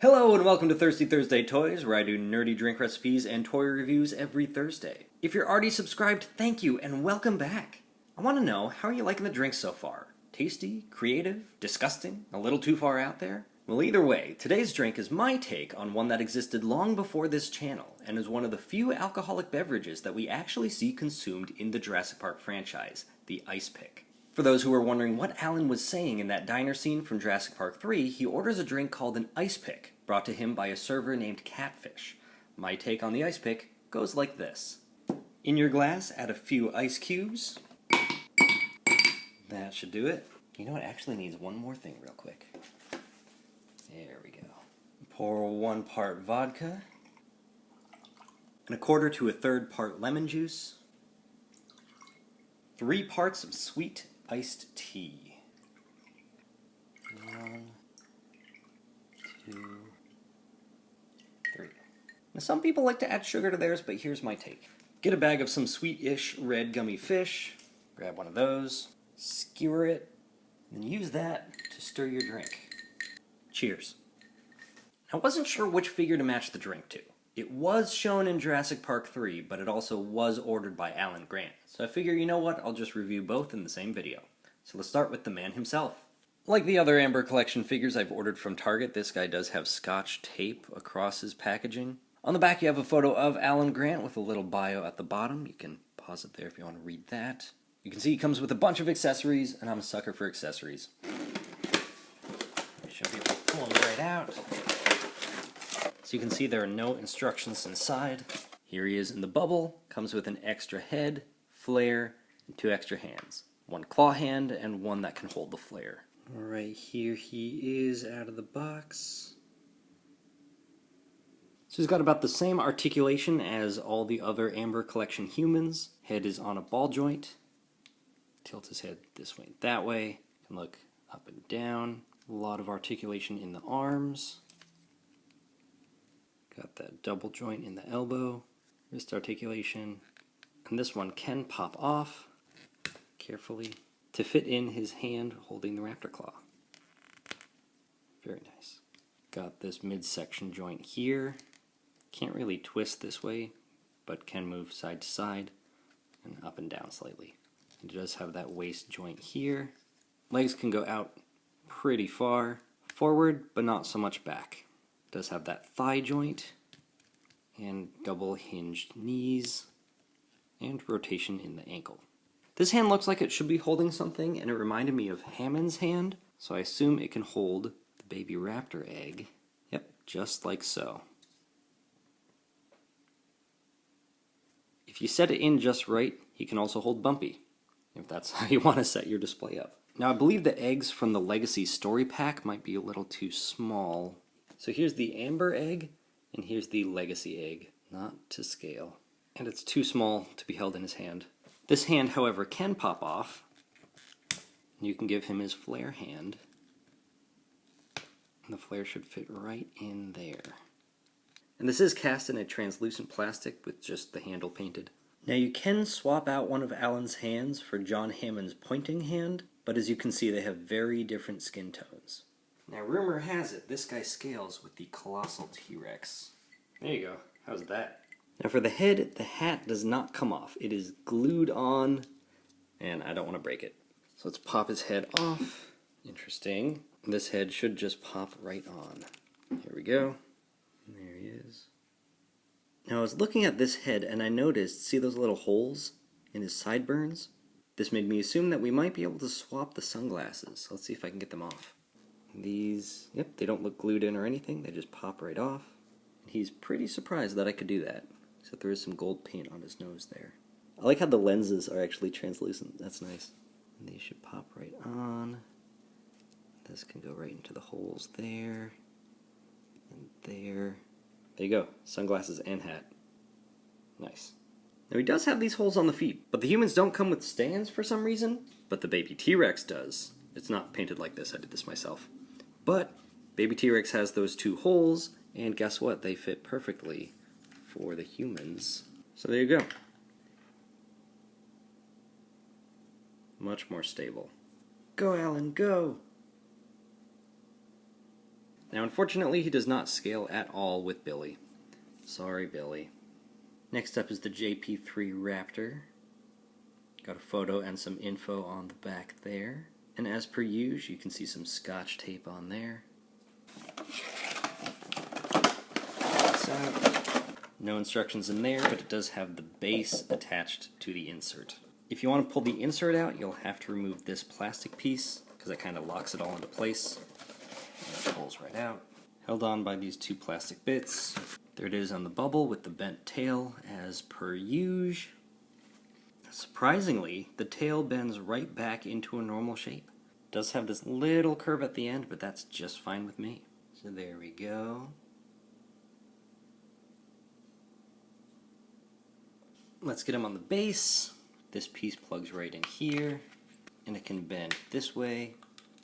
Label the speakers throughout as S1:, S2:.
S1: Hello and welcome to Thirsty Thursday Toys, where I do nerdy drink recipes and toy reviews every Thursday. If you're already subscribed, thank you and welcome back. I want to know, how are you liking the drinks so far? Tasty? Creative? Disgusting? A little too far out there? Well, either way, today's drink is my take on one that existed long before this channel, and is one of the few alcoholic beverages that we actually see consumed in the Jurassic Park franchise, the Ice Pick. For those who are wondering what Alan was saying in that diner scene from Jurassic Park 3, he orders a drink called an Ice Pick, brought to him by a server named Catfish. My take on the Ice Pick goes like this. In your glass, add a few ice cubes. That should do it. You know, it actually needs one more thing real quick. There we go. Pour 1 part vodka, and 1/4 to 1/3 part lemon juice, 3 parts of sweet iced tea. 1, 2, 3. Now some people like to add sugar to theirs, but here's my take. Get a bag of some sweet-ish red gummy fish, grab one of those, skewer it, and use that to stir your drink. Cheers. I wasn't sure which figure to match the drink to. It was shown in Jurassic Park 3, but it also was ordered by Alan Grant. So I figure, you know what, I'll just review both in the same video. So let's start with the man himself. Like the other Amber Collection figures I've ordered from Target, this guy does have Scotch tape across his packaging. On the back you have a photo of Alan Grant with a little bio at the bottom. You can pause it there if you want to read that. You can see he comes with a bunch of accessories, and I'm a sucker for accessories. I should be able to pull them right out. So you can see there are no instructions inside. Here he is in the bubble. Comes with an extra head, flare, and 2 extra hands. 1 claw hand and 1 that can hold the flare. Alright, here he is out of the box. So he's got about the same articulation as all the other Amber Collection humans. Head is on a ball joint. Tilt his head this way and that way. Can look up and down. A lot of articulation in the arms. Got that double joint in the elbow. Wrist articulation. And this one can pop off carefully to fit in his hand holding the raptor claw. Very nice. Got this midsection joint here. Can't really twist this way, but can move side to side and up and down slightly. It does have that waist joint here. Legs can go out pretty far forward, but not so much back. It does have that thigh joint and double hinged knees and rotation in the ankle. This hand looks like it should be holding something, and it reminded me of Hammond's hand, so I assume it can hold the baby raptor egg. Yep, just like so. If you set it in just right, he can also hold Bumpy, if that's how you want to set your display up. Now I believe the eggs from the Legacy Story Pack might be a little too small. So here's the Amber egg, and here's the Legacy egg, not to scale. And it's too small to be held in his hand. This hand, however, can pop off. You can give him his flare hand. And the flare should fit right in there. And this is cast in a translucent plastic with just the handle painted. Now you can swap out one of Alan's hands for John Hammond's pointing hand, but as you can see they have very different skin tones. Now rumor has it this guy scales with the colossal T-Rex. There you go, how's that? Now for the head, the hat does not come off. It is glued on, and I don't want to break it. So let's pop his head off. Interesting. This head should just pop right on. Here we go. There he is. Now I was looking at this head and I noticed, see those little holes in his sideburns? This made me assume that we might be able to swap the sunglasses. So let's see if I can get them off. These, yep, they don't look glued in or anything. They just pop right off. He's pretty surprised that I could do that. Except there is some gold paint on his nose there. I like how the lenses are actually translucent. That's nice. And these should pop right on. This can go right into the holes there. And there. There you go. Sunglasses and hat. Nice. Now he does have these holes on the feet, but the humans don't come with stands for some reason. But the baby T-Rex does. It's not painted like this. I did this myself. But baby T-Rex has those 2 holes, and guess what? They fit perfectly for the humans. So there you go. Much more stable. Go, Alan, go! Now unfortunately he does not scale at all with Billy. Sorry, Billy. Next up is the JP3 Raptor. Got a photo and some info on the back there. And as per usual, you can see some scotch tape on there. No instructions in there, but it does have the base attached to the insert. If you want to pull the insert out, you'll have to remove this plastic piece, because it kind of locks it all into place. And it pulls right out. Held on by these two plastic bits. There it is on the bubble with the bent tail, as per usual. Surprisingly, the tail bends right back into a normal shape. It does have this little curve at the end, but that's just fine with me. So there we go. Let's get him on the base. This piece plugs right in here, and it can bend this way,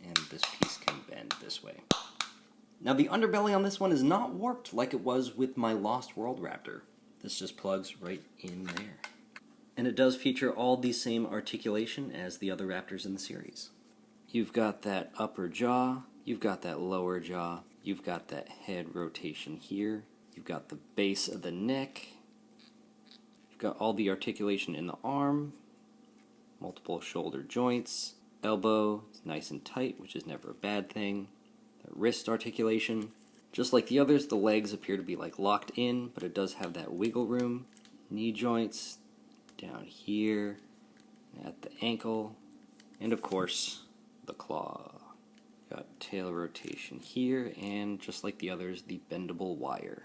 S1: and this piece can bend this way. Now the underbelly on this one is not warped like it was with my Lost World Raptor. This just plugs right in there. And it does feature all the same articulation as the other Raptors in the series. You've got that upper jaw, you've got that lower jaw, you've got that head rotation here, you've got the base of the neck, you've got all the articulation in the arm, multiple shoulder joints, elbow, it's nice and tight, which is never a bad thing, the wrist articulation. Just like the others, the legs appear to be like locked in, but it does have that wiggle room. Knee joints down here, at the ankle, and of course, the claw. Got tail rotation here, and just like the others, the bendable wire.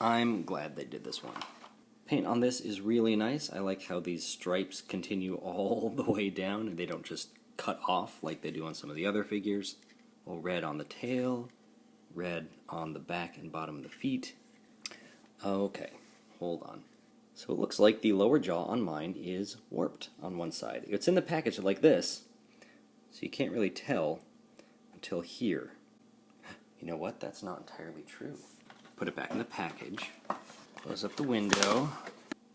S1: I'm glad they did this one. Paint on this is really nice. I like how these stripes continue all the way down, and they don't just cut off like they do on some of the other figures. Well, red on the tail, red on the back and bottom of the feet. Okay, hold on. So it looks like the lower jaw on mine is warped on one side. It's in the package like this, so you can't really tell until here. You know what? That's not entirely true. Put it back in the package. Close up the window.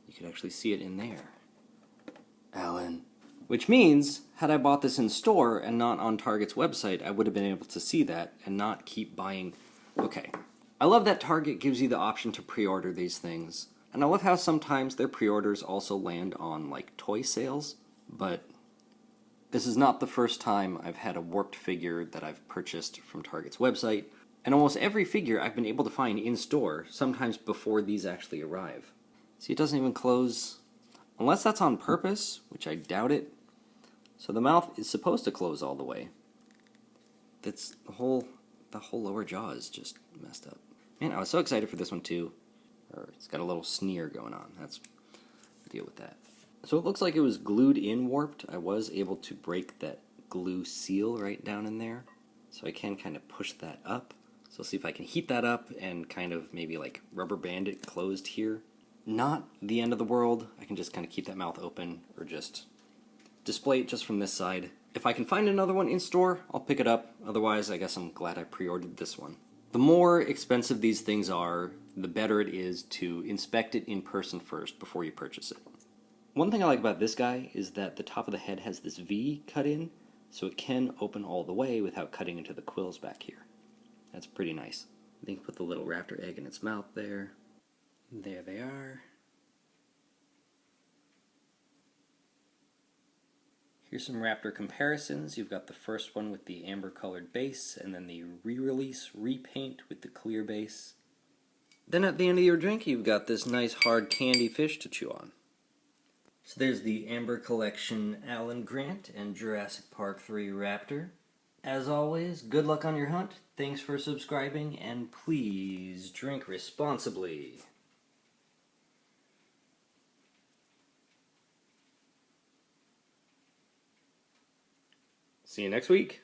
S1: You can actually see it in there. Alan. Which means, had I bought this in store and not on Target's website, I would have been able to see that and not keep buying. Okay. I love that Target gives you the option to pre-order these things. And I love how sometimes their pre-orders also land on, like, toy sales. But this is not the first time I've had a warped figure that I've purchased from Target's website. And almost every figure I've been able to find in store, sometimes before these actually arrive. See, it doesn't even close, unless that's on purpose, which I doubt it. So the mouth is supposed to close all the way. That's the whole lower jaw is just messed up. Man, I was so excited for this one too. Or it's got a little sneer going on. That's the deal with that. So it looks like it was glued in warped. I was able to break that glue seal right down in there. So I can kind of push that up. So see if I can heat that up and kind of maybe like rubber band it closed here. Not the end of the world. I can just kind of keep that mouth open or just display it just from this side. If I can find another one in store, I'll pick it up. Otherwise, I guess I'm glad I pre-ordered this one. The more expensive these things are, the better it is to inspect it in person first before you purchase it. One thing I like about this guy is that the top of the head has this V cut in, so it can open all the way without cutting into the quills back here. That's pretty nice. I think put the little raptor egg in its mouth there. There they are. Here's some Raptor comparisons. You've got the first one with the amber colored base, and then the re-release repaint with the clear base. Then at the end of your drink, you've got this nice hard candy fish to chew on. So there's the Amber Collection Alan Grant and Jurassic Park 3 Raptor. As always, good luck on your hunt. Thanks for subscribing, and please drink responsibly. See you next week.